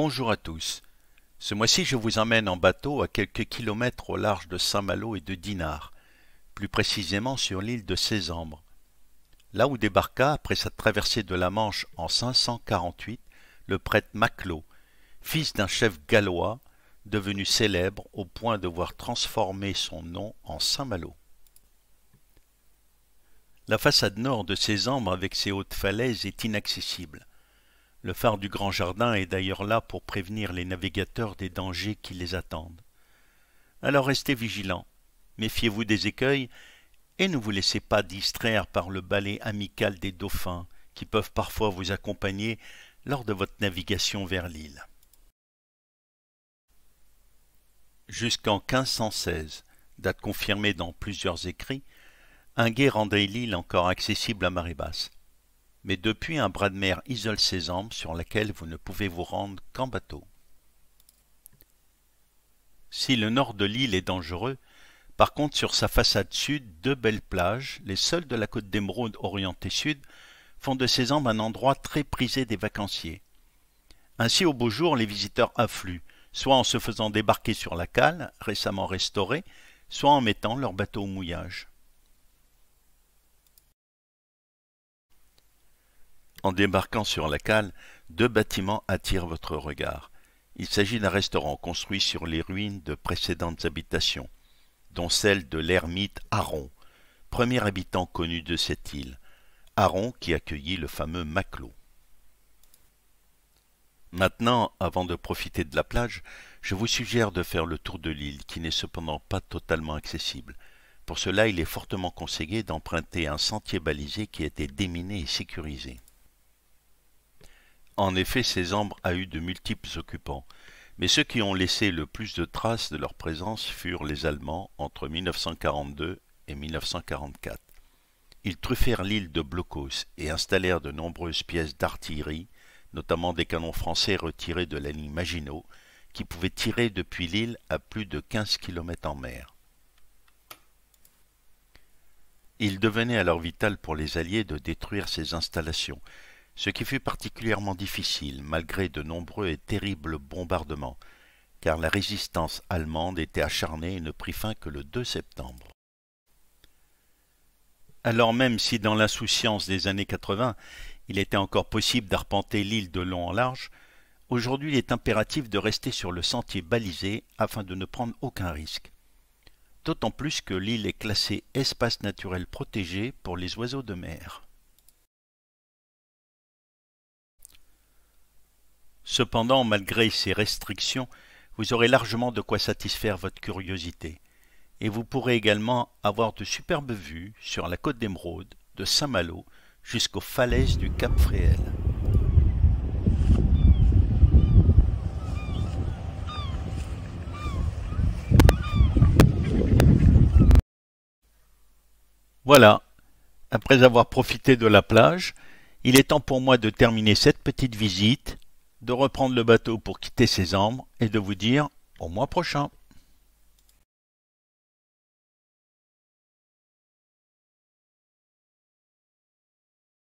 Bonjour à tous. Ce mois-ci, je vous emmène en bateau à quelques kilomètres au large de Saint-Malo et de Dinard, plus précisément sur l'île de Sésambre, là où débarqua, après sa traversée de la Manche en 548, le prêtre Maclot, fils d'un chef gallois, devenu célèbre au point de voir transformer son nom en Saint-Malo. La façade nord de Sésambre, avec ses hautes falaises, est inaccessible. Le phare du Grand Jardin est d'ailleurs là pour prévenir les navigateurs des dangers qui les attendent. Alors restez vigilants, méfiez-vous des écueils et ne vous laissez pas distraire par le balai amical des dauphins qui peuvent parfois vous accompagner lors de votre navigation vers l'île. Jusqu'en 1516, date confirmée dans plusieurs écrits, un gué rendait l'île encore accessible à marée basse. Mais depuis, un bras de mer isole Sésambre sur laquelle vous ne pouvez vous rendre qu'en bateau. Si le nord de l'île est dangereux, par contre sur sa façade sud, deux belles plages, les seules de la côte d'Émeraude orientée sud, font de Sésambre un endroit très prisé des vacanciers. Ainsi au beau jour, les visiteurs affluent, soit en se faisant débarquer sur la cale, récemment restaurée, soit en mettant leur bateau au mouillage. En débarquant sur la cale, deux bâtiments attirent votre regard. Il s'agit d'un restaurant construit sur les ruines de précédentes habitations, dont celle de l'ermite Aron, premier habitant connu de cette île. Aron qui accueillit le fameux Maclot. Maintenant, avant de profiter de la plage, je vous suggère de faire le tour de l'île, qui n'est cependant pas totalement accessible. Pour cela, il est fortement conseillé d'emprunter un sentier balisé qui a été déminé et sécurisé. En effet, Sésambre a eu de multiples occupants, mais ceux qui ont laissé le plus de traces de leur présence furent les Allemands entre 1942 et 1944. Ils truffèrent l'île de blocos et installèrent de nombreuses pièces d'artillerie, notamment des canons français retirés de la ligne Maginot, qui pouvaient tirer depuis l'île à plus de 15 km en mer. Il devenait alors vital pour les Alliés de détruire ces installations, ce qui fut particulièrement difficile malgré de nombreux et terribles bombardements, car la résistance allemande était acharnée et ne prit fin que le 2 septembre. Alors même si dans l'insouciance des années 80, il était encore possible d'arpenter l'île de long en large, aujourd'hui il est impératif de rester sur le sentier balisé afin de ne prendre aucun risque. D'autant plus que l'île est classée espace naturel protégé pour les oiseaux de mer. Cependant, malgré ces restrictions, vous aurez largement de quoi satisfaire votre curiosité. Et vous pourrez également avoir de superbes vues sur la côte d'Émeraude, de Saint-Malo, jusqu'aux falaises du Cap Fréhel. Voilà, après avoir profité de la plage, il est temps pour moi de terminer cette petite visite, de reprendre le bateau pour quitter Sésambre et de vous dire au mois prochain.